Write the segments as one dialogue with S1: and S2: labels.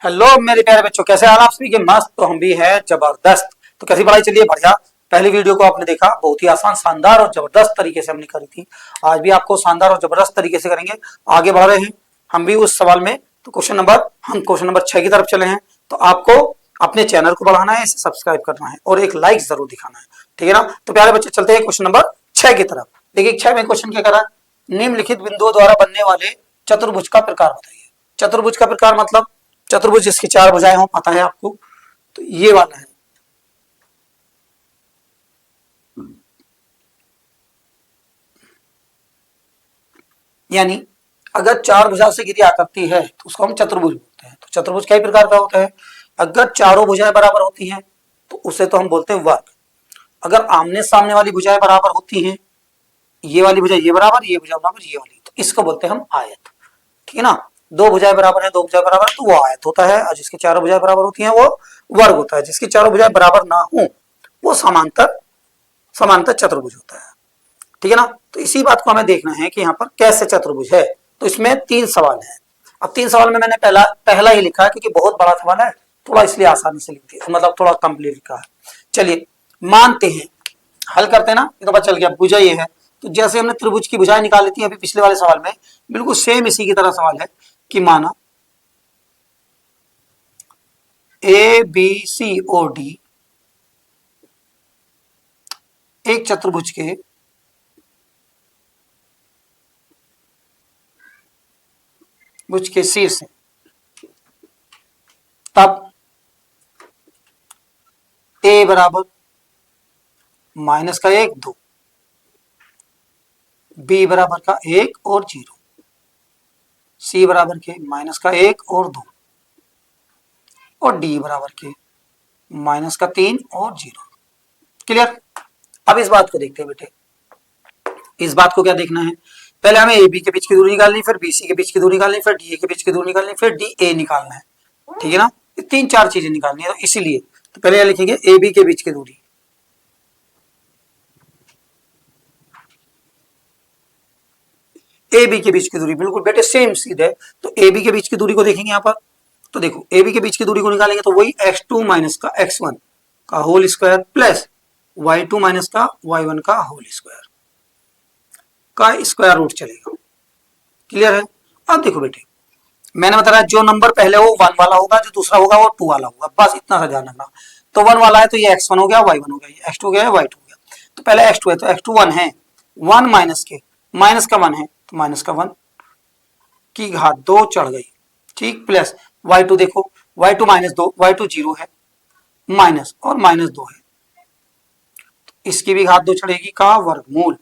S1: Hello मेरे प्यारे बच्चों, कैसे हाल आप सभी के? मस्त। तो हम भी हैं जबरदस्त। तो कैसी पढ़ाई चलिए? बढ़िया। पहली वीडियो को आपने देखा, बहुत ही आसान, शानदार और जबरदस्त तरीके से हमने करी थी। आज भी आपको शानदार और जबरदस्त तरीके से करेंगे। आगे बढ़ रहे हैं हम भी उस सवाल में। तो क्वेश्चन नंबर 6 की तरफ चले हैं। तो आपको अपने चैनल को बढ़ाना है, इसे सब्सक्राइब करना है और एक लाइक जरूर दिखाना है, ठीक है ना? तो प्यारे बच्चे, चलते हैं क्वेश्चन नंबर 6 की तरफ। देखिए 6 में क्वेश्चन क्या करा है? निम्नलिखित बिंदुओं द्वारा बनने वाले चतुर्भुज का प्रकार बताइए। चतुर्भुज का प्रकार मतलब चतुर्भुज जिसकी चार भुजाएं हो, पता है आपको। तो ये वाला है। यानी अगर चार भुजा से घिरी आकृति है तो उसको हम चतुर्भुज बोलते हैं। तो चतुर्भुज कई प्रकार का होता है। अगर चारों भुजाएं बराबर होती हैं तो उसे तो हम बोलते हैं वर्ग। अगर आमने सामने वाली भुजाएं बराबर होती हैं, ये वाली भुजा ये बराबर, ये भुजा बराबर, ये वाली, तो इसको बोलते हैं हम आयत। ठीक है ना? दो भुजाएं बराबर है, दो भुजाएं बराबर है, तो वो आयत होता है। और जिसकी चारों भुजाएं बराबर होती हैं वो वर्ग होता है। जिसकी चारों भुजाएं बराबर ना हो वो समांतर समांतर चतुर्भुज होता है। ठीक है ना? तो इसी बात को हमें देखना है कि यहाँ पर कैसे चतुर्भुज है। तो इसमें 3 सवाल है। अब 3 सवाल में मैंने पहला ही लिखा है क्योंकि बहुत बड़ा सवाल है, थोड़ा इसलिए आसानी से लिख दिया, मतलब थोड़ा कंप्लीट लिखा है। चलिए मानते हैं, हल करते हैं ना। ये तो पता चल गया भुजा ये है। तो जैसे हमने त्रिभुज की भुजाएं निकाली थी अभी पिछले वाले सवाल में, बिल्कुल सेम इसी की तरह सवाल है कि माना A B C O D एक चतुर्भुज के भुज के शीर्ष है। तब ए बराबर माइनस का 1 2, बी बराबर का 1 और 0, सी बराबर के माइनस का 1 और 2 और डी बराबर के माइनस का 3 और 0। क्लियर? अब इस बात को देखते हैं बेटे। इस बात को क्या देखना है? पहले हमें ए बी के बीच की दूरी निकालनी, फिर बी सी के बीच की दूरी निकालनी, फिर डी ए के बीच की दूरी निकालनी, फिर डी ए निकालना है। ठीक है ना? ये 3-4 चीजें निकालनी है। तो इसीलिए तो पहले यह लिखेंगे ए बी के बीच की दूरी। ए बी के बीच की दूरी बिल्कुल बेटे सेम सीधे। तो ए बी के बीच की दूरी को देखेंगे यहाँ पर। तो देखो ए बी के बीच की दूरी को निकालेंगे तो वही x2 माइनस का x1 का whole square plus y2 minus का y1 का होल स्क्वायर का स्क्वायर रूट चलेगा। क्लियर है? अब देखो बेटे, मैंने बताया जो नंबर पहले हो 1 वाला होगा, जो दूसरा होगा वो 2 वाला होगा, बस इतना सा ध्यान रखना। तो 1 वाला है तो ये x1 हो गया, y1 हो गया, ये x2 हो गया, y2 हो गया। तो पहले x2 है तो x2 1 है, 1 माइनस के माइनस का 1 है तो माइनस का 1 की घात 2 चढ़ गई। ठीक, प्लस y2 देखो, y2 माइनस 2, y2 0 है, माइनस और माइनस 2 है, इसकी भी घात 2 चढ़ेगी का वर्गमूल।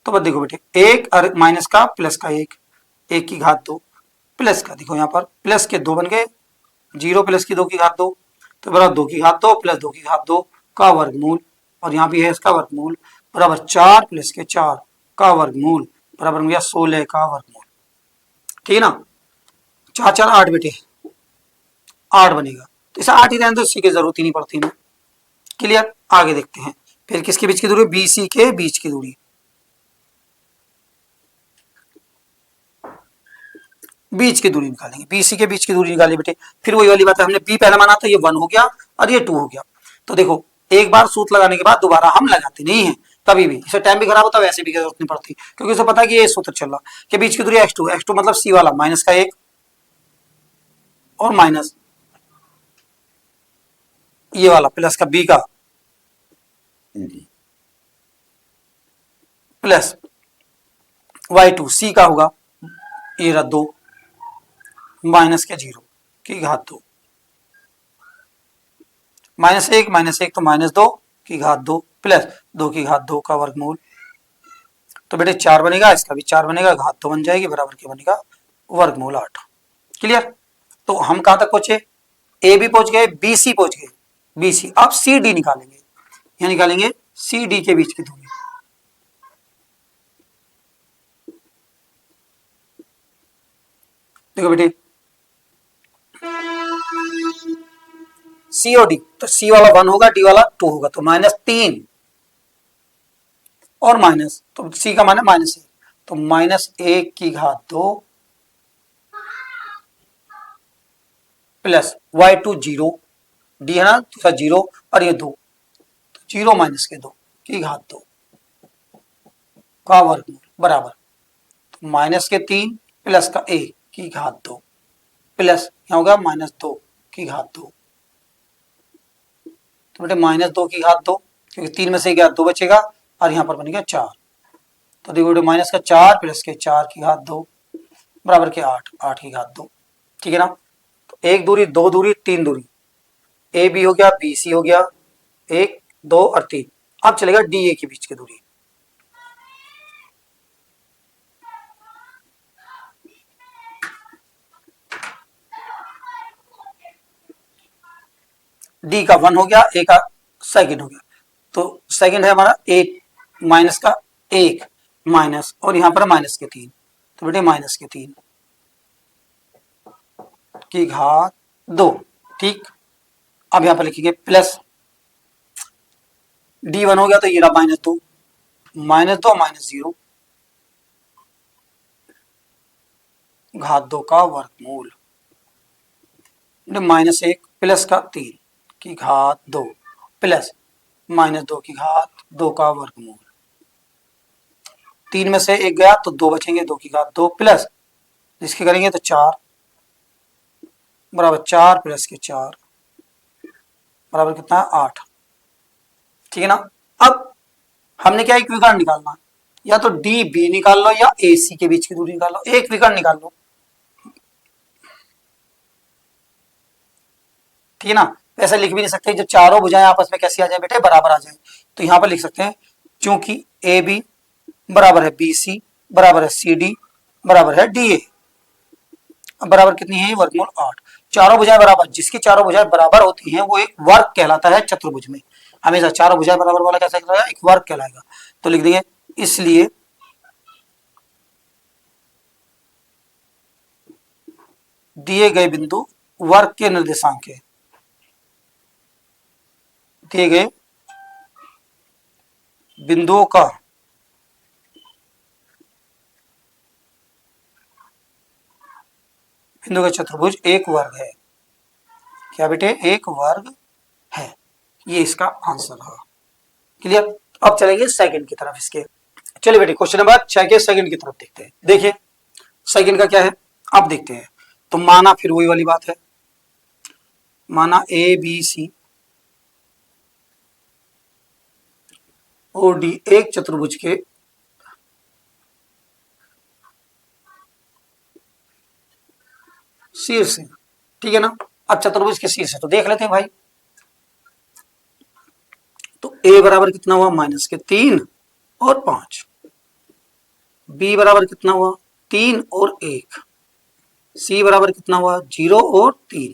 S1: तो बस देखो बेटे, एक माइनस का प्लस का 1, 1 की घात 2 प्लस का, देखो यहाँ पर प्लस के 2 बन गए, 0 प्लस की 2 की घात 2, तो बराबर 2 की घात 2 प्लस 2 की घात 2 का वर्गमूल, और यहाँ भी है इसका वर्गमूल, बराबर 4 प्लस के 4 का वर्गमूल, बराबर हो गया 16 का वर्गमूल। ठीक है ना? 4 4 8 बेटे, 8 बनेगा। तो इसे 8 ही रहने दो, इसी की जरूरत ही नहीं पड़ती ना। क्लियर? आगे देखते हैं फिर किसके बीच की दूरी, बी सी के बीच की दूरी। बीच की दूरी निकालेंगे, बीसी के बीच की दूरी निकाली बेटे। फिर वही वाली बात है, हमने बी पहला माना था, ये 1 हो गया और ये 2 हो गया। तो देखो एक बार सूत्र लगाने के बाद दोबारा हम लगाते नहीं है कभी भी, इसे टाइम भी खराब होता है, वैसे भी जरूरत नहीं पड़ती, क्योंकि उसे पता है कि ये सूत्र चल रहा कि बीच की दूरी x2, x2 मतलब सी वाला माइनस का 1 और माइनस ये वाला प्लस का बी का प्लस y2 सी का होगा, ये रहा 2 माइनस के 0 की घात 2, माइनस एक तो माइनस 2 की घात 2 प्लस 2 की घात 2 का वर्गमूल। तो बेटे 4 बनेगा, इसका भी 4 बनेगा, घात 2 बन जाएगी, बराबर क्या बनेगा, वर्गमूल 8। क्लियर? तो हम कहां तक पहुंचे? ए बी पहुंच गए, बी सी पहुंच गए, बी सी। अब सी डी निकालेंगे, यहां निकालेंगे सी डी के बीच की दूरी। देखो बेटे सी और डी, तो सी वाला 1 होगा, डी वाला 2 होगा, तो -3 और माइनस, तो सी का मान है -1, तो -1 की घात 2 प्लस y2 0, डी है ना दूसरा 0 और ये 2, 0 माइनस के 2 की घात 2 का वर्गमूल बराबर माइनस के 3 प्लस का 1 की घात 2 प्लस क्या होगा माइनस 2 की घात 2। तो बेटे माइनस 2 की घात 2, क्योंकि 3 में से क्या 2 बचेगा और यहाँ पर बन गया 4। तो देखो बेटे माइनस का 4 प्लस के 4 की घात 2 बराबर के 8, 8 की घात 2। ठीक है ना। तो एक दूरी, दो दूरी, तीन दूरी, ए बी हो गया, बी सी हो गया, 1 2 और 3। अब चलेगा डी ए के बीच की दूरी। डी का 1 हो गया, ए का सेकंड हो गया। तो सेकंड है हमारा 8 माइनस का 1 माइनस और यहां पर माइनस के 3, तो बेटे माइनस के 3 की घात 2। ठीक, अब यहां पर लिखेंगे प्लस डी 1 हो गया, तो ये रहा माइनस 2, माइनस 2 माइनस 0 घात 2 का वर्गमूल माइनस 1 प्लस का 3 की घात 2 प्लस माइनस 2 की घात 2 का वर्गमूल। 3 में से 1 गया तो 2 बचेंगे, 2 की घात 2 प्लस इसके करेंगे तो 4 बराबर 4 प्लस के 4 बराबर कितना है 8। ठीक है ना। अब हमने क्या एक विकर्ण निकालना है, या तो डी बी निकाल लो या ए सी के बीच की दूरी निकाल लो, एक विकर्ण निकाल लो। ठीक है ना। ऐसा लिख भी नहीं सकते जो चारों भुजाएं आपस में कैसी आ जाए बेटे बराबर आ जाए। तो यहां पर लिख सकते हैं क्योंकि ए बी बराबर है बी सी बराबर है सी डी बराबर है डी ए, बराबर कितनी है वर्गमूल 8। चारों भुजाएं बराबर, जिसकी चारों भुजाएं बराबर होती हैं वो एक वर्ग कहलाता है चतुर्भुज में। हमेशा चारों भुजाएं बराबर वाला कैसा कहलाएगा, एक वर्ग कहलाएगा। तो लिख देंगे इसलिए दिए गए बिंदु वर्ग के निर्देशांक है, दिए गए बिंदुओं का बिंदु का चतुर्भुज एक वर्ग है। क्या बेटे एक वर्ग है, ये इसका आंसर है। क्लियर। अब चलेंगे सेकंड की तरफ इसके। चलिए बेटे क्वेश्चन नंबर 6 के सेकंड की तरफ देखते हैं। देखिए सेकंड का क्या है, अब देखते हैं। तो माना फिर वही वाली बात है, माना ए बी सी और डी एक चतुर्भुज के शीर्ष है। ठीक है ना। अब चतुर्भुज के शीर्ष है तो देख लेते हैं भाई। तो ए बराबर कितना हुआ माइनस के 3 और 5, बी बराबर कितना हुआ 3 और 1, सी बराबर कितना हुआ 0 और 3,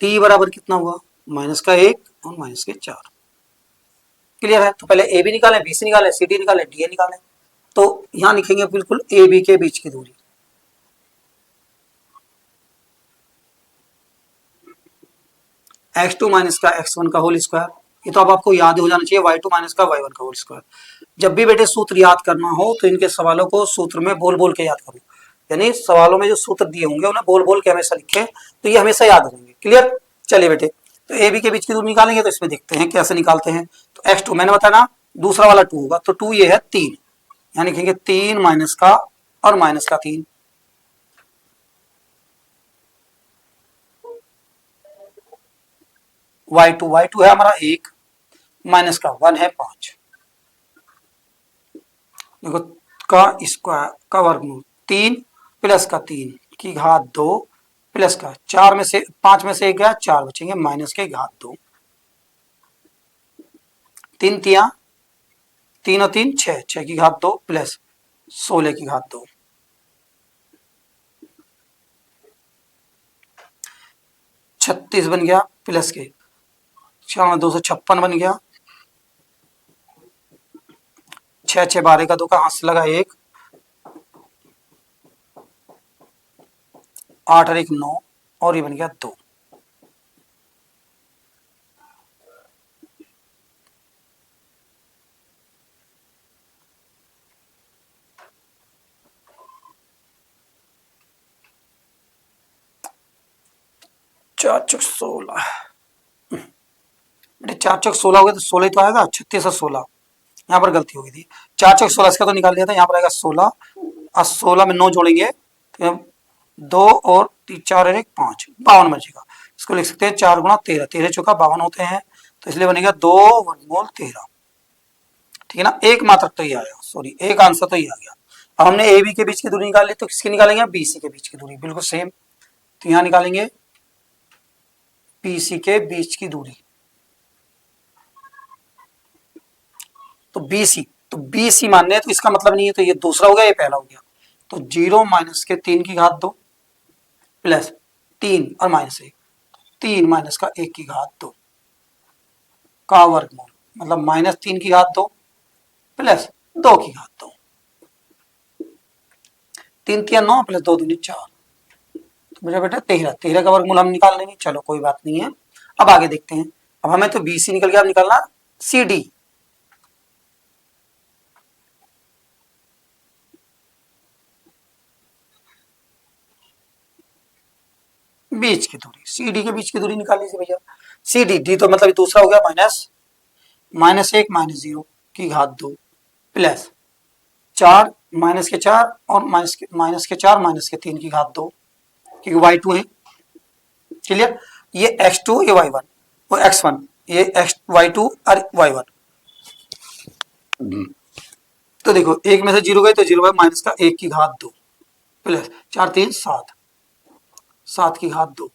S1: डी बराबर कितना हुआ माइनस का 1 और माइनस के 4। क्लियर है। तो पहले ए बी निकालें, बी सी निकालें, सी डी निकालें, डी ए निकालें। तो यहां लिखेंगे बिल्कुल ए बी के बीच की दूरी, x2 माइनस का x1 का होल स्क्वायर। ये तो अब आपको याद हो जाना चाहिए y2 माइनस का y1 का होल स्क्वायर। जब भी बेटे सूत्र याद करना हो तो इनके सवालों को सूत्र में बोल बोल के याद करो, यानी सवालों में जो सूत्र दिए होंगे उन्हें बोल बोल के हमेशा लिखें, तो ये हमेशा याद रहेंगे। क्लियर। चलिए बेटे तो ए बी के बीच की दूरी निकालेंगे, तो इसमें देखते हैं कैसे निकालते हैं। तो x2 मैंने बताया ना दूसरा वाला 2 होगा, तो 2 ये है 3, यानी लिखेंगे 3 माइनस का और माइनस का 3, y2 है हमारा 1 माइनस का 1 है 5, देखो का स्क्वायर का वर्गमूल 3 प्लस का 3 की घात 2 प्लस का 4 में से 5 में से 1 गया 4 बचेंगे माइनस के घात 2, 3 तिया 3 और 3 6, 6 की घात 2 प्लस 16 की घात 2, 36 बन गया प्लस के 4 256 बन गया, 6 6 12 का 2 का हाथ से लगा 1, 8 और 1 9 और ये बन गया 2। 4 × 16 बेटे 4 × 16 हो गया तो 16 ही तो आएगा, 36 और 16 यहाँ पर गलती हो गई थी। 4 × 16 इसका तो निकाल दिया था, यहाँ पर आएगा 16 और 16 में 9 जोड़ेंगे तो 2 और 4 और 1 5 52 बचेगा। इसको लिख सकते हैं 4 × 13, 13 चौका 52 होते हैं, तो इसलिए बनेगा 2√13। ठीक है ना, एक मात्रक तो ये आया, सॉरी एक आंसर तो ये आ गया। अब हमने ए बी के बीच की दूरी निकाल ली, तो किसकी निकालेंगे, बी सी के बीच की दूरी, बिल्कुल सेम। तो यहाँ निकालेंगे बी सी के बीच की दूरी, तो बी सी मानने हैं, तो इसका मतलब नहीं है, तो ये दूसरा हो गया, ये पहला हो गया। तो 0 - के 3 की घात 2 प्लस 3 और -1, 3 - 1 की घात 2 का वर्गमूल, मतलब -3 की घात 2 प्लस 2 की घात 2, 3 × 9 प्लस 2 × 4, तो मेरा बेटा 13, 13 का वर्गमूल हम निकाल लेंगे, चलो कोई बात नहीं है। अब आगे देखते हैं, अब हमें तो बी सी निकल गया, अब निकालना सी डी। बीच की दूरी, सी डी के बीच की दूरी निकाल लीजिए भैया। सी डी, डी तो मतलब दूसरा हो गया, -1 -0 की घात 2 प्लस 4 -4 और -3 की घात 2, क्योंकि y2 है। क्लियर, ये x2 ये y1 वो x1, ये y2 और y1। तो देखो एक में से 0 गए तो 0 -1 की घात 2 प्लस 4 3 7, 7 की घात 2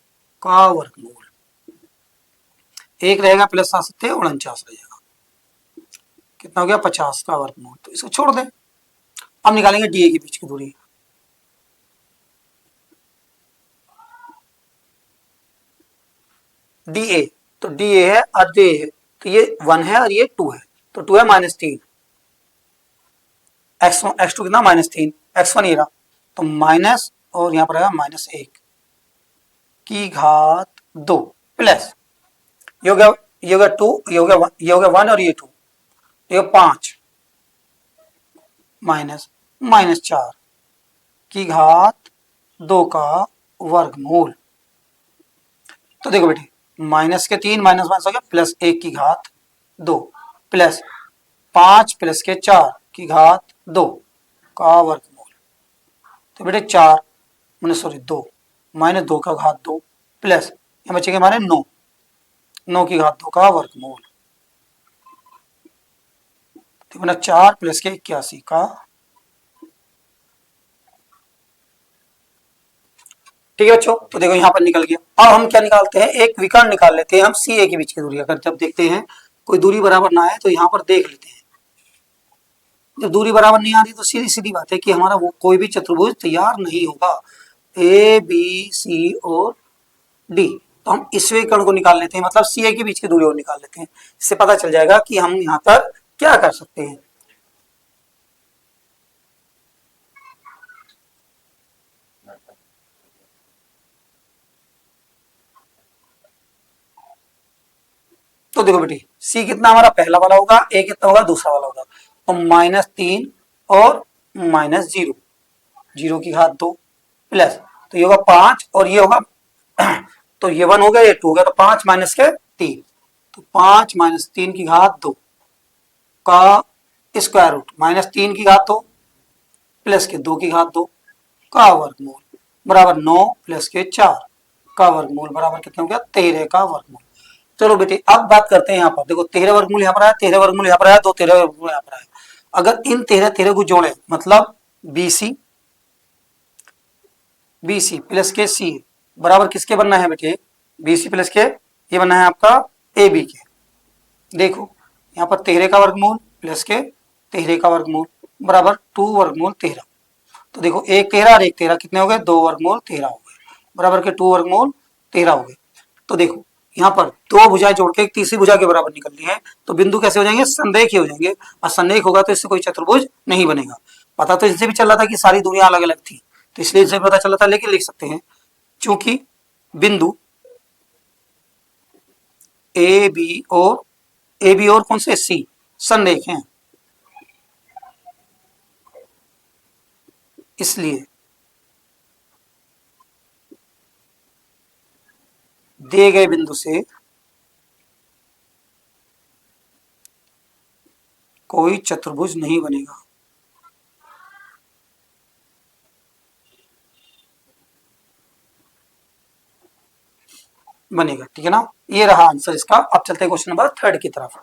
S1: का वर्गमूल, एक रहेगा प्लस 7 7 49 रहेगा, कितना हो गया 50 का वर्गमूल। तो इसको छोड़ दें। अब निकालेंगे डी ए के बीच की दूरी, डी ए, तो डी ए है और डी ए है, तो ये 1 है और ये 2 है, तो 2 है -3, x2 कितना -3, x1 ये रहा, तो माइनस और यहाँ पर आएगा -1 की घात 2 प्लस ये हो गया 2, ये हो गया 1, ये हो गया 1 और ये 2, ये 5 माइनस -4 की घात 2 का वर्गमूल। तो देखो बेटे माइनस के 3 माइनस माइनस हो गया, प्लस 1 की घात 2 प्लस 5 प्लस के 4 की घात 2 का वर्गमूल। तो बेटे 4 मैंने सॉरी 2 -2 का घात 2 प्लस ये बचेंगे हमारे 9 की घात 2 का वर्गमूल। तो मैंने 4 प्लस के 81 का, ठीक है बच्चों। तो देखो यहाँ पर निकल गया। अब हम क्या निकालते हैं, एक विकर्ण निकाल लेते हैं हम सी ए के बीच की दूरी। अगर जब देखते हैं कोई दूरी बराबर ना आए तो यहाँ पर देख लेते हैं, जब दूरी बराबर नहीं आ रही तो सीधी सीधी बात है कि हमारा वो कोई भी चतुर्भुज तैयार नहीं होगा, ए बी सी और डी। तो हम इस विकर्ण को निकाल लेते हैं, मतलब सी ए के बीच की दूरी और निकाल लेते हैं, इससे पता चल जाएगा कि हम यहाँ पर क्या कर सकते हैं। तो देखो बेटी सी कितना हमारा पहला वाला होगा, ए कितना होगा दूसरा वाला होगा, तो -3 और -0, 0 की घात 2 प्लस, तो ये होगा 5 और ये होगा तो ये 1 हो गया ये 2 हो गया, तो 5 माइनस के 3, तो 5 - 3 की घात 2 का स्क्वायर रूट, -3 की घात 2 प्लस के 2 की घात 2 का वर्गमूल बराबर 9 प्लस के 4 का वर्गमूल बराबर कितना हो गया 13 का वर्गमूल। चलो बेटे अब बात करते हैं यहाँ पर, देखो 13 वर्गमूल यहाँ पर आया, 13 वर्गमूल यहाँ पर आया, 2 13 वर्गमूल यहाँ पर आया। अगर इन 13 13 को जोड़े मतलब बी सी प्लस के सी बराबर किसके बनना है बेटे, बी सी प्लस के ये बनना है आपका ए बी के। देखो यहाँ पर 13 का वर्गमूल प्लस के 13 का वर्गमूल बराबर 2 वर्गमूल 13। तो देखो एक 13 और एक 13 कितने हो गए, 2 वर्गमूल 13 हो गए बराबर के 2 वर्गमूल 13 हो गए। तो देखो यहाँ पर दो भुजाएं जोड़ के एक तीसरी भुजा के बराबर निकलनी है, तो बिंदु कैसे हो जाएंगे, संरेख हो जाएंगे, और संरेख होगा तो इससे कोई चतुर्भुज नहीं बनेगा। पता तो इससे भी चल रहा था कि सारी दूरियां अलग अलग थी, तो इसलिए इससे पता चला था, लेकिन लिख सकते हैं चूंकि बिंदु ए बी और कौन से सी संरेख हैं, इसलिए दिए गए बिंदु से कोई चतुर्भुज नहीं बनेगा। बनेगा, ठीक है ना। ये रहा आंसर इसका। अब चलते हैं क्वेश्चन नंबर 3 की तरफ।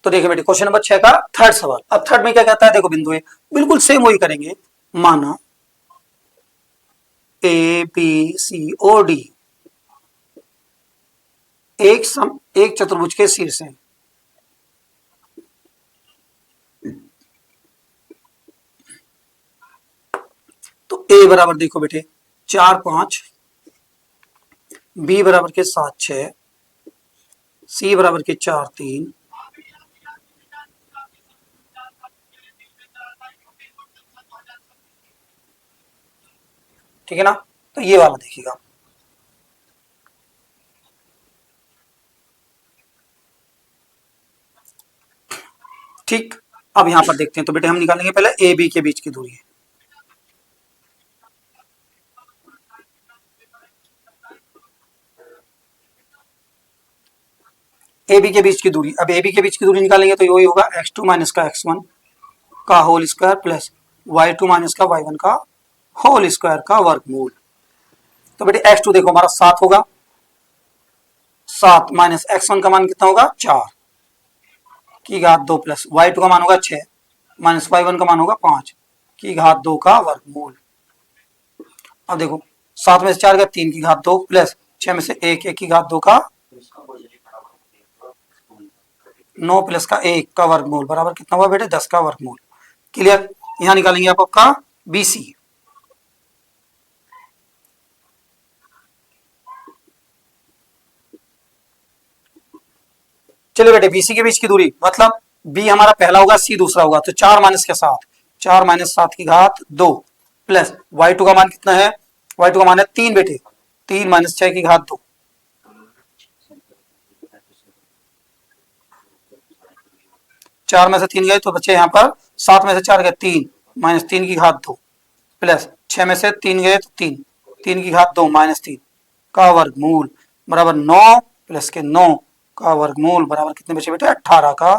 S1: तो देखिए बेटे क्वेश्चन नंबर 6 का थर्ड सवाल। अब थर्ड में क्या कहता है, देखो बिंदु है, बिल्कुल सेम वही करेंगे। माना A B C O D एक चतुर्भुज के शीर्ष हैं। तो ए बराबर देखो बेटे 4 5, बी बराबर के 7 6, सी बराबर के 4 3, ठीक है ना। तो ये वाला देखिएगा। ठीक, अब यहां पर देखते हैं। तो बेटे हम निकालेंगे पहले ए बी के बीच की दूरी है। ए बी के बीच की दूरी, अब ए बी के बीच की दूरी निकालेंगे तो यही होगा x2 माइनस का x1 का whole square plus y2 minus का y1 का होल स्क्वायर का वर्गमूल। तो बेटे x2 देखो हमारा 7 होगा, 7 माइनस x1 का मान कितना होगा 4 की घात 2 प्लस y2 का मान होगा 6 माइनस y1 का मान होगा 5 की घात 2 का वर्गमूल। अब देखो 7 में से 4 गया 3 की घात 2 प्लस 6 में से 1 1 की घात 2 का 9 प्लस का 1 का वर्गमूल बराबर कितना हुआ बेटे 10 का वर्गमूल। क्लियर। यहां निकालेंगे आप आपका BC। चलिए बेटे BC के बीच की दूरी मतलब B हमारा पहला होगा, C दूसरा होगा। तो 4 माइनस के 7, 4 माइनस 7 की घात 2 प्लस y2 का मान कितना है, y2 का मान है 3 बेटे, 3 माइनस 6 की घात 2, 4 में से 3 गए तो बचे यहाँ पर 7 में से 4 गए 3 माइनस 3 की घात 2 प्लस 6 में से 3 गए तो 3, 3 की घात 2 माइनस 3 का वर्गमूल बराबर 9 प्लस के 9 का वर्गमूल बराबर कितने बचे बेटे 18 का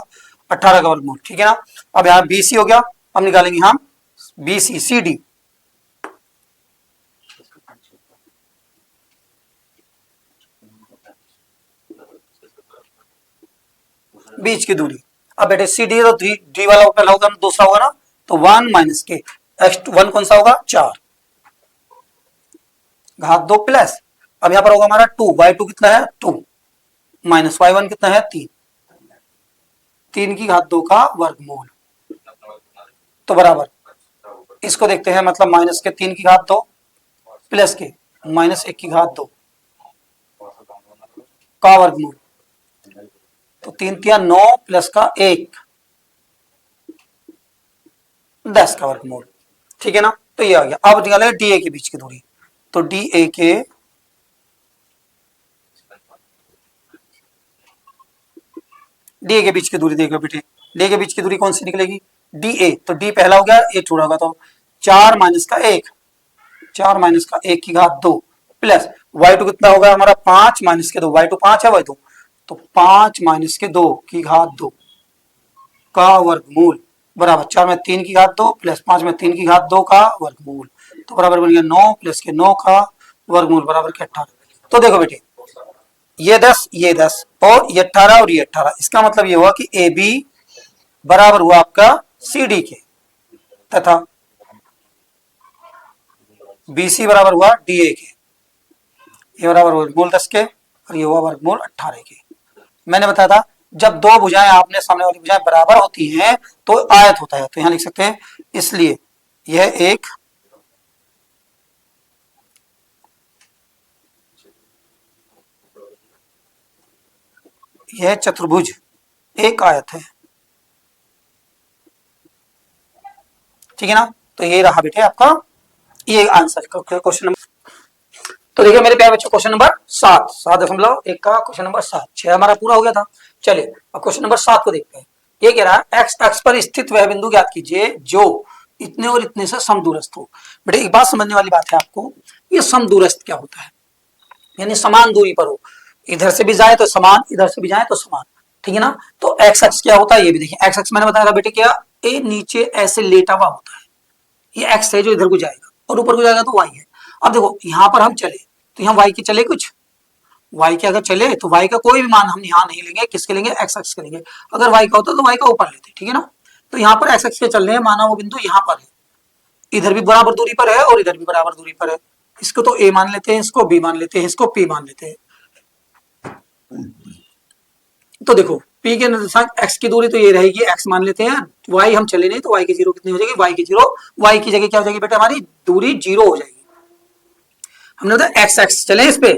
S1: वर्गमूल। ठीक है ना। अब यहाँ BC हो गया। अब निकालेंगे हम BC CD। बीच की दूरी, अब बेटे CD तो डी वाला पहला होगा दूसरा होगा ना, तो 1 माइनस के x1 कौन सा होगा 4 घात 2 प्लस अब यहां पर होगा हमारा 2, y2 कितना है 2 माइनस y1 कितना है 3, 3 की घात 2 का वर्गमूल। तो बराबर इसको देखते हैं, मतलब माइनस के 3 की घात 2 प्लस के माइनस 1 की घात 2 का वर्गमूल। तो 3 तिया 9 प्लस का 1 10 का वर्गमूल। ठीक है ना। तो ये आ गया। अब निकालेंगे DA के बीच की दूरी। तो DA के बीच की दूरी देखो बेटे, DA के बीच की दूरी कौन सी निकलेगी DA, तो D पहला हो गया, A छोड़ा होगा। तो 4 माइनस का 1, 4 माइनस का 1 की घात 2 प्लस y2 कितना होगा हमारा 5 माइनस के 2, y2 5 है y2, तो 5 माइनस के 2 की घात 2 का वर्गमूल बराबर 4 में 3 की घात 2 प्लस 5 में 3 की घात 2 का वर्गमूल। तो बराबर बन गया 9 प्लस के 9 का वर्गमूल बराबर के 18। तो देखो बेटे ये 10 और ये 18 और ये 18, इसका मतलब ये हुआ कि AB बराबर हुआ आपका CD के, तथा BC बराबर हुआ DA के। ये बराबर वर्गमूल 10 के और ये हुआ वर्गमूल 18 के। मैंने बताया था जब दो भुजाएं आपने सामने वाली भुजाएं बराबर होती हैं तो आयत होता है। तो यहां लिख सकते हैं इसलिए यह एक यह चतुर्भुज एक आयत है। ठीक है ना। तो ये रहा बेटे आपका ये आंसर क्वेश्चन नंबर। तो देखिए मेरे प्यारे बच्चों क्वेश्चन नंबर 7.1 का क्वेश्चन नंबर 7, 6 हमारा पूरा हो गया था। चलिए अब क्वेश्चन नंबर 7 को देखते हैं। ये कह रहा है एक्स अक्ष पर स्थित वह बिंदु ज्ञात कीजिए जो इतने और इतने से समदूरस्थ हो। बेटे एक बात समझने वाली बात है आपको, ये समदूरस्थ क्या होता है। यानी समान दूरी पर हो, इधर से भी जाए तो समान, इधर से भी जाए तो समान, ठीक है ना। तो एक्स अक्ष क्या होता है ये भी देखिए, एक्स अक्ष मैंने बताया था बेटे क्या, ए नीचे ऐसे लेटा हुआ होता है, ये एक्स है जो इधर को जाएगा और ऊपर को जाएगा तो वाई है। अब देखो यहाँ पर हम चले तो यहाँ वाई के चले कुछ, वाई के अगर चले तो वाई का कोई भी मान हम यहाँ नहीं लेंगे, किसके लेंगे, एक्स अक्ष के लेंगे। अगर वाई का होता तो वाई का ऊपर लेते, ठीक है ना। तो यहाँ पर एक्स अक्ष के चल रहे हैं, माना वो बिंदु यहाँ पर है, इधर भी बराबर दूरी पर है और इधर भी बराबर दूरी पर है। इसको तो ए मान लेते हैं, इसको बी मान लेते हैं, इसको पी मान लेते हैं। तो देखो पी के निर्देशांक एक्स की दूरी तो ये रहेगी, एक्स मान लेते हैं, वाई हम चले नहीं तो वाई की जीरो कितनी हो जाएगी, वाई की जीरो, वाई की जगह क्या हो जाएगी बेटा, हमारी दूरी जीरो हो जाएगी। हमने बताया एक्स एक्स चले इस पे,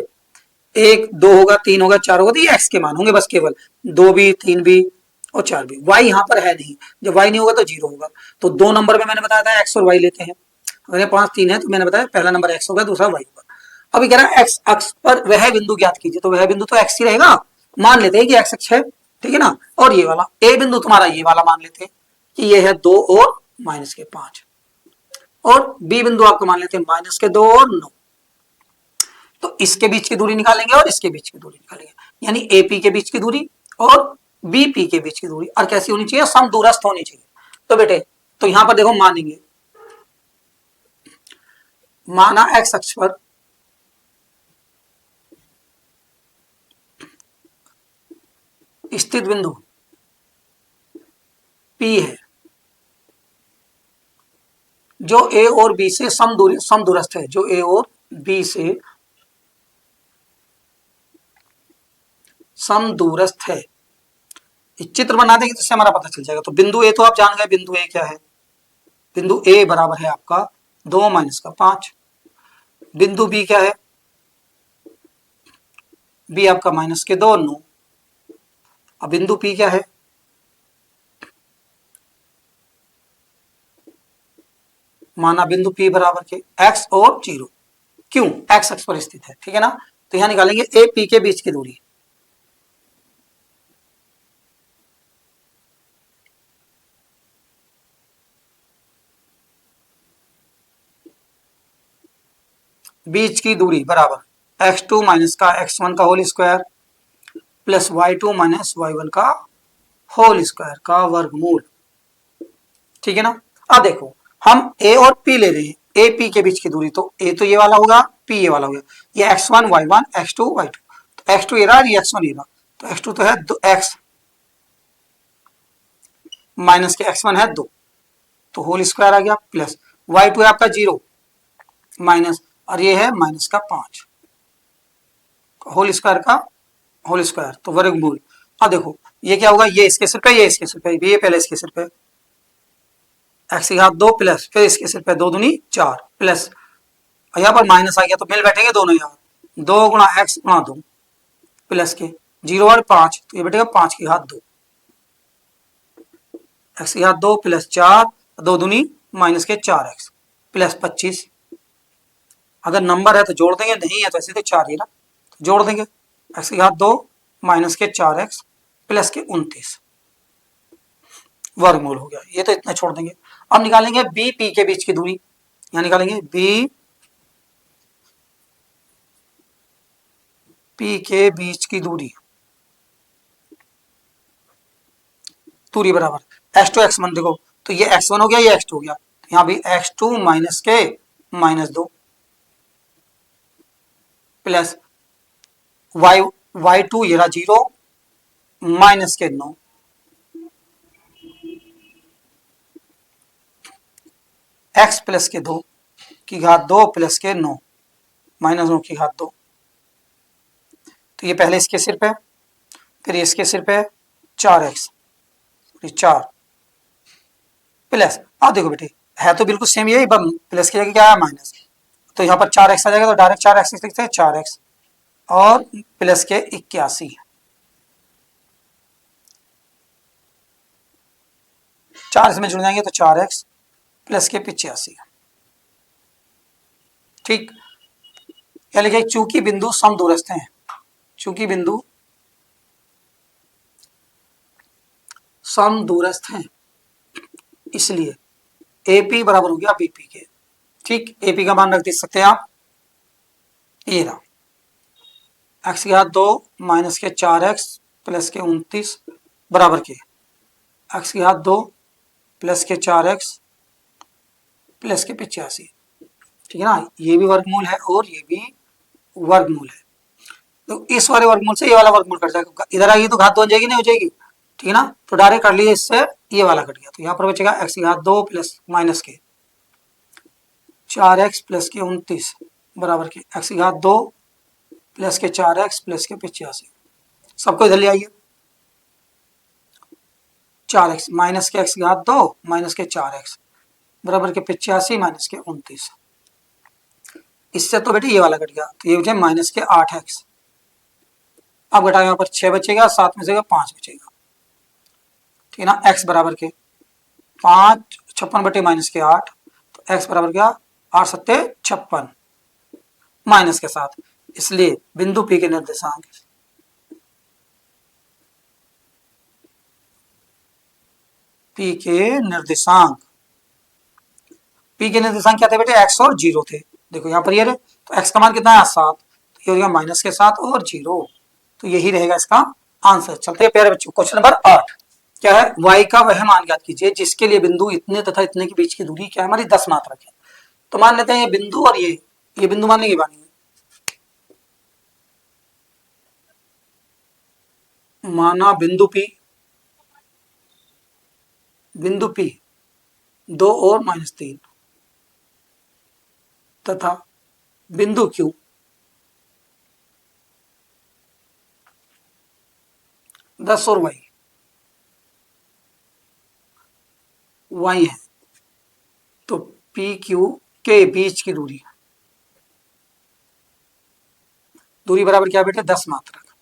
S1: एक दो होगा, तीन होगा, चार होगा, तो ये एक्स के मान होंगे बस केवल, दो भी, तीन भी और चार भी। वाई यहाँ पर है नहीं, जब वाई नहीं होगा तो जीरो होगा। तो दो नंबर में मैंने बताया था एक्स और वाई लेते हैं, अगर 5 3 है तो मैंने बताया पहला नंबर एक्स होगा, दूसरा वाई होगा। अभी कह रहा है एक्स अक्ष पर वह बिंदु ज्ञात कीजिए, तो वह बिंदु तो एक्स ही रहेगा, मान लेते हैं कि एक्स अक्ष है, ठीक है ना। और ये वाला ए बिंदु तुम्हारा ये वाला मान लेते हैं कि ये है 2 और -5, और बी बिंदु आपको मान लेते हैं -2 और 9। तो इसके बीच की दूरी निकालेंगे और इसके बीच की दूरी निकालेंगे, यानी एपी के बीच की दूरी और बीपी के बीच की दूरी, और कैसी होनी चाहिए, सम दूरस्थ होनी चाहिए। तो बेटे तो यहां पर देखो मानेंगे, माना एक्स अक्ष पर स्थित बिंदु पी है जो ए और बी से समदूरस्थ है, जो ए और बी से समदूरस्थ है। चित्र बना देंगे तो इससे हमारा पता चल जाएगा। तो बिंदु ए तो आप जान गए, बिंदु ए क्या है, बिंदु ए बराबर है आपका 2 - 5। बिंदु बी क्या है, बी आपका -2 और 9। अब बिंदु पी क्या है, माना बिंदु पी बराबर के एक्स और 0, क्यों, एक्स अक्ष पर स्थित है, ठीक है ना। तो यहां निकालेंगे ए पी के बीच की दूरी, बीच की दूरी बराबर x2 माइनस का x1 का whole square plus y2 minus y1 का होल स्क्वायर का वर्गमूल, ठीक है ना। अब देखो हम a और p ले रहे हैं, a p के बीच की दूरी, तो a तो ये वाला होगा, p ये वाला होगा, ये x1 y1 x2 y2, तो x2 ये रहा, ये x1 ये रहा, तो x2 तो है x माइनस के x1 है 2, तो होल स्क्वायर आ गया, प्लस y2 है आपका 0 माइनस, और ये है -5 होल स्क्वायर का होल स्क्वायर, तो वर्गमूल। अब देखो ये क्या होगा, ये इसके सिर पे, ये इसके सिर पे, ये पहले इसके सिर पे, एक्स की घात 2 प्लस फिर इसके सिर पे 2 दूनी 4 प्लस, यहाँ पर माइनस आ गया तो मिल बैठेंगे दोनों, यहाँ 2 गुणा एक्स गुणा 2 प्लस के 0 और 5, तो ये बैठेगा 5 की घात 2, एक्स की घात 2 प्लस 4, 2 दूनी माइनस के 4x प्लस 25। अगर नंबर है तो जोड़ देंगे, नहीं है तो ऐसे तो 4 ही ना, तो जोड़ देंगे, एक्स की घात 2 माइनस के 4x प्लस के 29 वर्गमूल हो गया, ये तो इतना छोड़ देंगे। अब निकालेंगे बी पी के बीच की दूरी, यहाँ निकालेंगे बी पी के बीच की दूरी, दूरी बराबर x2 x1, देखो तो ये x1 हो गया, ये x2 हो गया, तो यहाँ भी x2 माइनस के -2 प्लस y2 ये रहा 0 माइनस के 9 x प्लस के 2 की घात 2 प्लस के 9 -9 की घात 2, तो ये पहले इसके सिर पे, फिर इसके सिर पे 4x 4 प्लस, अब देखो बेटे है तो बिल्कुल सेम यही, प्लस की जगह क्या है माइनस, तो यहाँ पर 4x आ जाएगा, तो डायरेक्ट 4x लिखते हैं 4x और प्लस के 81, 4 इसमें जुड़ जाएंगे तो 4x प्लस के 85, ठीक। क्या लिखे, चूंकि बिंदु समदूरस्थ हैं, चूंकि बिंदु समदूरस्थ हैं इसलिए AP बराबर हो गया BP के, ठीक। AP का मान रख दे सकते हैं आप, ये रहा एक्स की घात 2 माइनस के 4x प्लस के 29 बराबर के एक्स की घात 2 प्लस के 4x प्लस के 85। ठीक है ना, ये भी वर्गमूल है और ये भी वर्गमूल है। तो इस वाले वर्गमूल से ये वाला वर्गमूल कट जाएगा, इधर आएगी तो घात 2 जाएगी, नहीं हो जाएगी। ठीक है ना, तो डायरेक्ट कर लिए, इससे ये वाला कट गया, तो यहाँ पर बचेगा एक्स की घात 2 प्लस माइनस के 4x प्लस के 29 बराबर के एक्स की घात 2 प्लस के 4x प्लस के 85। सबको इधर ले आइए, 4x माइनस के एक्स की घात 2 माइनस के 4x बराबर के 85 माइनस के 29। इससे तो बेटे ये वाला कट गया, तो ये बचे माइनस के 8x। अब घटाओ, यहाँ पर 6 बचेगा, 7 में से 5 बचेगा। ठीक है ना, x बराबर के 5 56 बटे माइनस के 8, तो x बराबर क्या 8 सत्ते 56 माइनस के 7। इसलिए बिंदु P के निर्देशांक P के निर्देशांक क्या थे बेटे, x और 0 थे। देखो यहाँ पर ये रहे, तो x का मान कितना है 7, तो ये हो गया माइनस के 7 और 0, तो यही रहेगा इसका आंसर। चलते हैं प्यारे बच्चों, क्वेश्चन नंबर 8 क्या है, y का वह मान ज्ञात कीजिए जिसके लिए बिंदु इतने तथा इतने के बीच की दूरी क्या है हमारी 10 मात्रक है। तो मान लेते हैं ये बिंदु और ये बिंदु मान लेंगे, माना बिंदु P 2 और -3 तथा बिंदु Q 10 और y है। तो पी क्यू के बीच की दूरी बराबर क्या बेटे 10 मात्रक।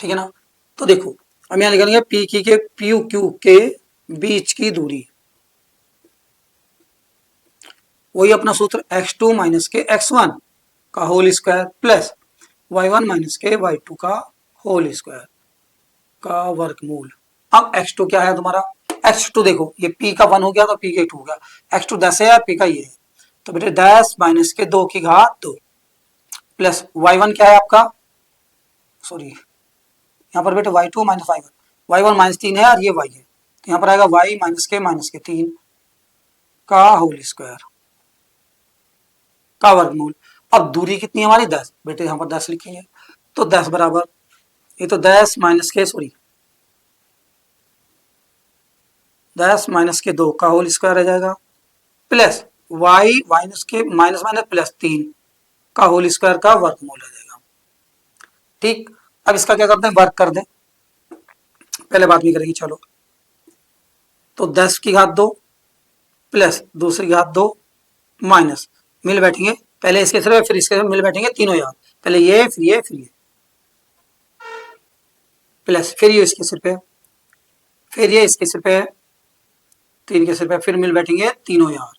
S1: ठीक है ना, तो देखो हम यहाँ लिखेंगे पी के क्यू के बीच की दूरी, वही अपना सूत्र x2 माइनस के x1 का whole square plus y1 minus के y2 का होल स्क्वायर का वर्गमूल। अब x2 क्या है तुम्हारा, x2 देखो ये p का 1 हो गया तो p का 2 हो गया, x2 10 है, p का ये है, तो बेटे 10 माइनस के 2 की घात 2 प्लस y1 क्या है आपका, सॉरी यहाँ पर बेटे y2 माइनस y1 माइनस 3 है और ये y है, तो यहाँ पर आएगा y माइनस के 3 का होल स्क्वायर का वर्गमूल। अब दूरी कितनी है हमारी 10, बेटे यहाँ पर 10 लिखेंगे, तो 10 बराबर ये तो 10 माइनस के 2 का होल स्क्वायर रह जाएगा प्लस y माइनस के माइनस प्लस 3 का होल स्क्वायर का वर्गमूल रह जाएगा। ठीक, अब इसका क्या करते हैं, वर्क कर दें, पहले बात भी करेंगे। चलो, तो 10 की घात 2 प्लस दूसरी घात 2 माइनस मिल बैठेंगे, पहले इसके सिर पे फिर इसके सिर मिल बैठेंगे तीनों यार, पहले ये फिर ये फिर ये प्लस फिर ये इसके सिर पे फिर ये इसके सिर पे 3 के सिर पे फिर मिल बैठेंगे तीनों यार।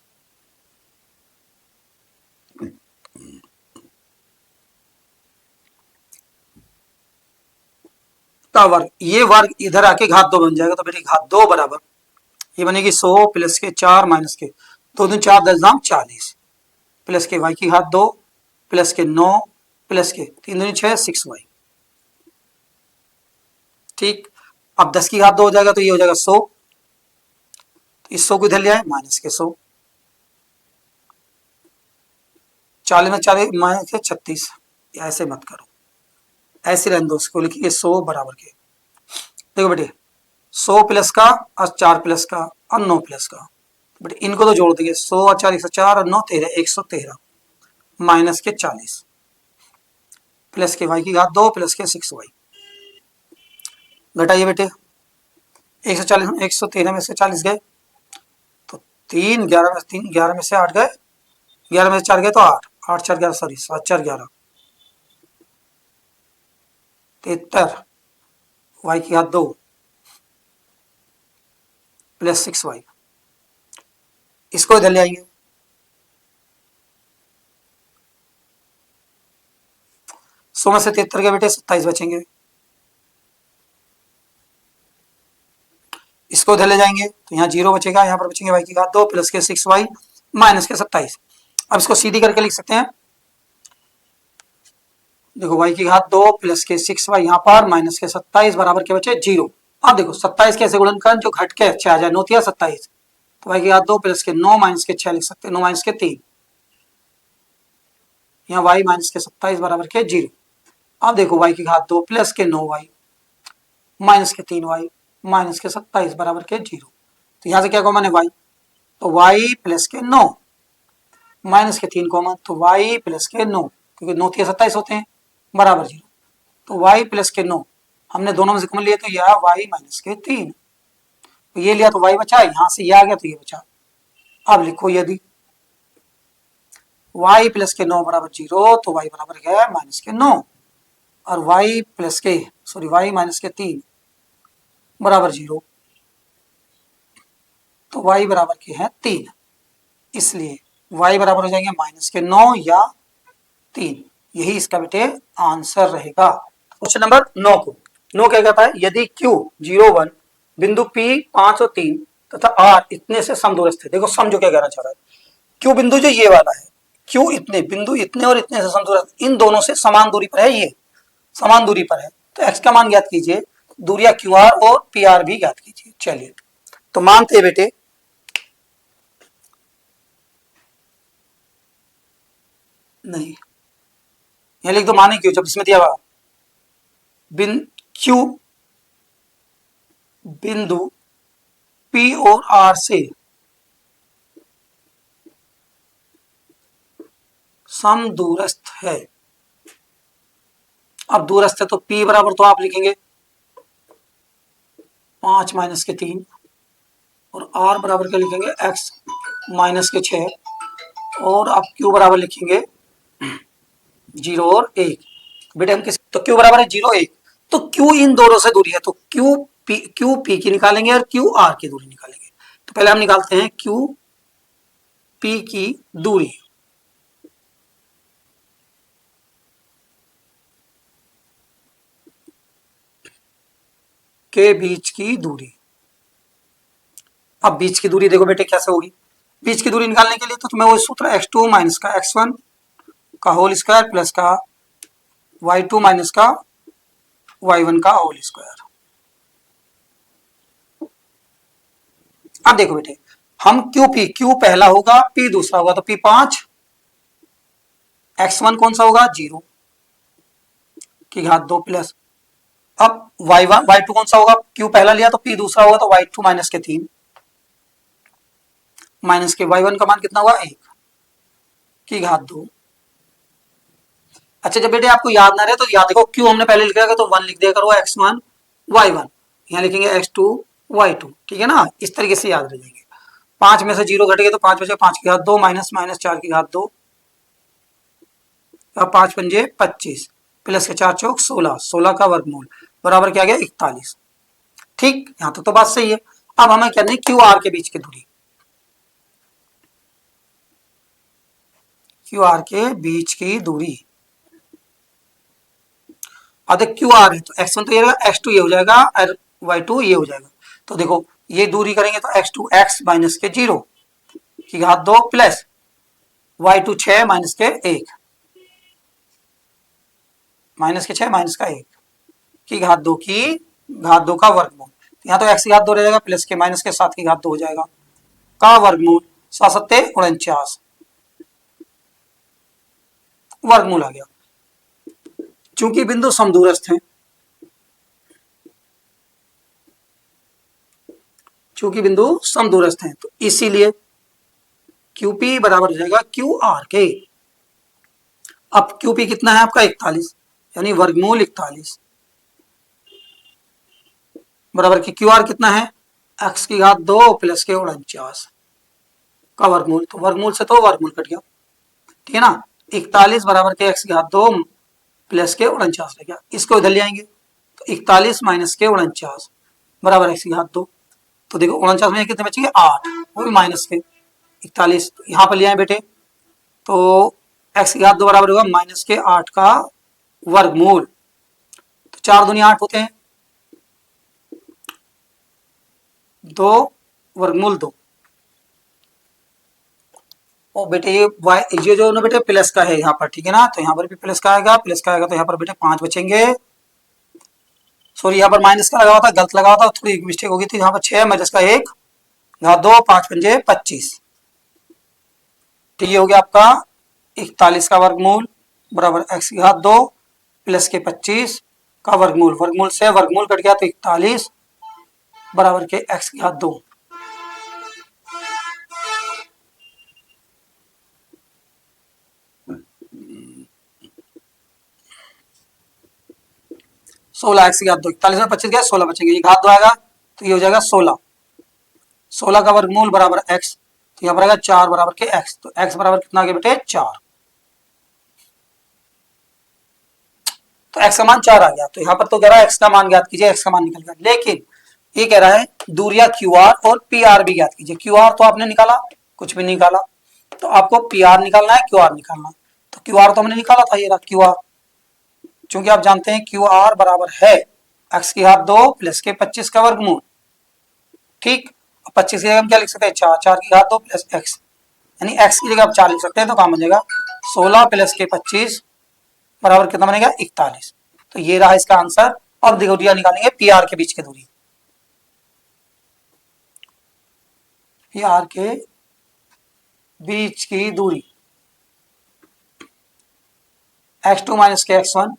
S1: का वर्ग, ये वर्ग इधर आके घात 2 बन जाएगा, तो बेटी घात 2 बराबर ये बनेगी 100 प्लस के 4 माइनस के 2 दूनी 4 10 दाम 40 प्लस के y की घात 2 प्लस के 9 प्लस के 3 दूनी 6 6y। ठीक, अब 10 की घात 2 हो जाएगा तो ये हो जाएगा 100, तो इस 100 को इधर ले आए माइनस के 100, 40 में 40 माइनस के 36, ऐसे मत करो, ऐसे रहने दो, उसको लिखिए 100 बराबर के, देखो बेटे 100 प्लस का और 4 प्लस का और 9 प्लस का, बेटे इनको तो जोड़ देंगे, 100 और 4 104 और 9 13 113 माइनस के 40 प्लस के y की घात 2 प्लस के 6y। घटाइए बेटे, 140 113 में से 40 गए तो 3 11 में 3 11 में से 8 गए, 11 में से 4 गए तो 8 8 4 11 सॉरी 7 4 11 73 y की घात 2 प्लस 6y, इसको इधर ले आइए, सौ में से 73 के बेटे 27 बचेंगे, इसको इधर ले जाएंगे तो यहाँ 0 बचेगा, यहाँ पर बचेंगे y की घात 2 प्लस के 6y माइनस के 27। अब इसको सीधी करके लिख सकते हैं, देखो y की घात 2 प्लस के 6y यहाँ पर माइनस के 27 बराबर के बचे 0। अब देखो 27 कैसे गुणनखंड जो घट के 6 आ जाए, 9 27, तो y की घात 2 प्लस के 9 माइनस के 6 लिख सकते हैं, 9 माइनस के 3, यहाँ y माइनस के 27 बराबर के 0। अब देखो y की घात 2 प्लस के 9y माइनस के 3y माइनस के 27 बराबर के 0। तो यहाँ से क्या कॉमन है y, तो y प्लस के 9 माइनस के 3 कॉमन, तो y प्लस के 9, क्योंकि 9 3 27 होते हैं बराबर 0। तो y प्लस के 9 हमने दोनों में से कॉमन लिया, तो यह y माइनस के 3, तो ये लिया तो y बचा, यहाँ से ये आ गया तो ये बचा। अब लिखो यदि y प्लस के 9 बराबर 0, तो y बराबर है माइनस के 9, और y प्लस के y माइनस के 3 बराबर 0, तो y बराबर के है 3, इसलिए y बराबर हो जाएंगे माइनस के 9 या 3। यही इसका बेटे आंसर रहेगा। क्वेश्चन नंबर 9 को 9 क्या कहता है, यदि q 0 1 बिंदु p 5 और 3 तथा r इतने से समदूरस्थ है। देखो सम जो क्या कहना चाह रहा है, q बिंदु जो ये वाला है, q इतने बिंदु इतने और इतने से समदूरस्थ, इन दोनों से समान दूरी पर है, ये समान दूरी पर है, तो x का मान ज्ञात कीजिए, दूरियां QR और PR भी ज्ञात कीजिए। चलिए तो मानते हैं बेटे, नहीं यह लिख दो, माने क्यों, जब इसमें दिया हुआ q बिंदु P और R से समदूरस्थ है। अब दूरस्थ है तो P बराबर तो आप लिखेंगे 5 माइनस के 3, और R बराबर क्या लिखेंगे x माइनस के 6, और आप Q बराबर लिखेंगे 0 और 1। बेटे हम किस, तो Q बराबर है 0 1, तो Q इन दोनों से दूरी है, तो Q P की निकालेंगे और Q R की दूरी निकालेंगे। तो पहले हम निकालते हैं Q P की दूरी, के बीच की दूरी। अब बीच की दूरी देखो बेटे कैसे होगी, बीच की दूरी निकालने के लिए तो तुम्हें वो सूत्र x2 माइनस का x1 का होल स्क्वायर प्लस का y2 माइनस का y1 का होल स्क्वायर। अब देखो बेटे, हम Q पहला होगा, P दूसरा होगा, तो P 5, x1 कौन सा होगा 0 की घात 2 प्लस, अब y2 कौन सा होगा, Q पहला लिया तो P दूसरा होगा, तो y2 माइनस के 3 माइनस के y1 का मान कितना हुआ 1 की घात 2। अच्छा जब बेटे आपको याद ना रहे तो याद देखो, Q हमने पहले लिखा तो 1 लिख दिया करो, x1 y1, यहाँ लिखेंगे x2 y2, ठीक है ना, इस तरीके से याद रह जाएंगे। 5 में से 0 घट गए तो 5 बचे, 5 की घात 2 माइनस माइनस 4 की घात 2, 5 पंजे 25 प्लस के 4 चौक 16, 16 का वर्गमूल बराबर क्या गया 41। ठीक, यहां तक तो बात सही है। अब हमें कहना है क्यू आर के बीच की दूरी, क्यू आर के बीच की दूरी। अब क्यू आर है तो x1 तो ये रहेगा, x2 ये हो जाएगा और y2 ये हो जाएगा। तो देखो ये दूरी करेंगे तो x2 x माइनस के 0 की घात 2 प्लस y2 6 माइनस के 1 माइनस के 6 माइनस का 1 की घात 2 की घात 2 का वर्गमूल। यहाँ तो x की घात 2 रहेगा प्लस के माइनस के 7 की घात 2 हो जाएगा का वर्गमूल, 7 सत्ते 49 वर्गमूल आ गया। चूंकि बिंदु समदूरस्थ हैं, चूंकि बिंदु समदूरस्थ हैं तो इसीलिए QP बराबर हो जाएगा QR के। अब QP कितना है आपका 41, यानी वर्गमूल 41 बराबर की QR कितना है x की घात 2 प्लस के 49 का वर्गमूल, तो वर्गमूल से तो वर्गमूल कट गया, ठीक है ना। 41 बराबर के x की घात 2 प्लस के 49 रह गया, इसको इधर ले आएंगे तो 41 माइनस के 49 बराबर x की घात 2। तो देखो 49 में कितने बचेंगे 8, वो भी माइनस के 41, तो यहाँ पर ले आए बेटे, तो x की घात 2 बराबर होगा माइनस के 8 का वर्गमूल, तो 4 दूनी 8 होते हैं, 2 वर्गमूल 2, और बेटे ये जो ना बेटे प्लस का है यहाँ पर, ठीक है ना, तो यहाँ पर भी प्लस का आएगा, प्लस का आएगा, तो यहाँ पर बेटे 5 बचेंगे। सॉरी, यहाँ पर माइनस का लगा हुआ था, गलत लगा हुआ था, थोड़ी मिस्टेक हो गई थी। यहाँ पर 6 माइनस का 1, यहाँ 2, 5 पंजे 25। तो ये हो गया आपका 41 का वर्गमूल बराबर x की घात 2 प्लस के 25 का वर्गमूल, वर्गमूल से वर्गमूल कट गया तो 41 बराबर के x की घात 2। सोलह एक्स की घात 2, 41 में 25 गया, 16 बचेंगे, ये घात 2 आएगा तो ये हो जाएगा 16। 16 का वर्गमूल बराबर x, तो यहाँ पर आएगा 4 बराबर के x, तो x बराबर कितना आ गया बेटे 4। तो x का मान 4 आ गया। तो यहाँ पर तो कह रहा है x का मान ज्ञात कीजिए, x का मान निकल गया, लेकिन ये कह रहा है दूरिया QR और PR भी ज्ञात कीजिए। QR तो आपने निकाला, कुछ भी निकाला, तो आपको PR निकालना है, QR निकालना। तो QR तो हमने निकाला था, ये रहा QR, चूंकि आप जानते हैं QR बराबर है x की घात 2 प्लस के 25 का वर्गमूल, ठीक। 25 की जगह हम क्या लिख सकते हैं, 4, 4 की घात 2 प्लस x, यानी x की जगह आप 4 लिख सकते हैं, तो काम बनेगा 16 प्लस के 25 बराबर कितना बनेगा 41। तो ये रहा इसका आंसर। अब दूरियां निकालेंगे PR के बीच की दूरी, PR के बीच की दूरी x2 माइनस के x1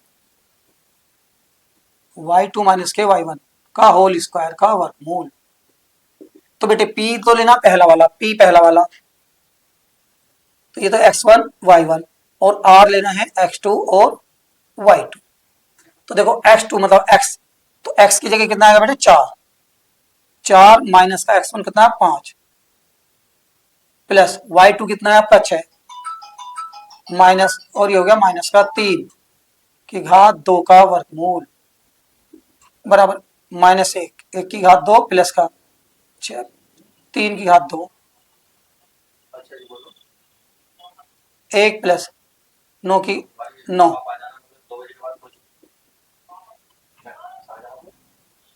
S1: y2 माइनस के y1 का होल स्क्वायर का वर्गमूल। तो बेटे P तो लेना पहला वाला, P पहला वाला, तो ये तो x1 y1, और R लेना है x2 और y2। तो देखो x2 मतलब x, तो x की जगह कितना आएगा बेटे 4, 4 माइनस का x1 कितना है 5, प्लस y2 कितना है आपका 6, माइनस, और ये हो गया माइनस का 3 की घात 2 का वर्गमूल बराबर माइनस 1, 1 की घात 2 प्लस का 6, 3 की घात 2, 1 प्लस 9 की 9,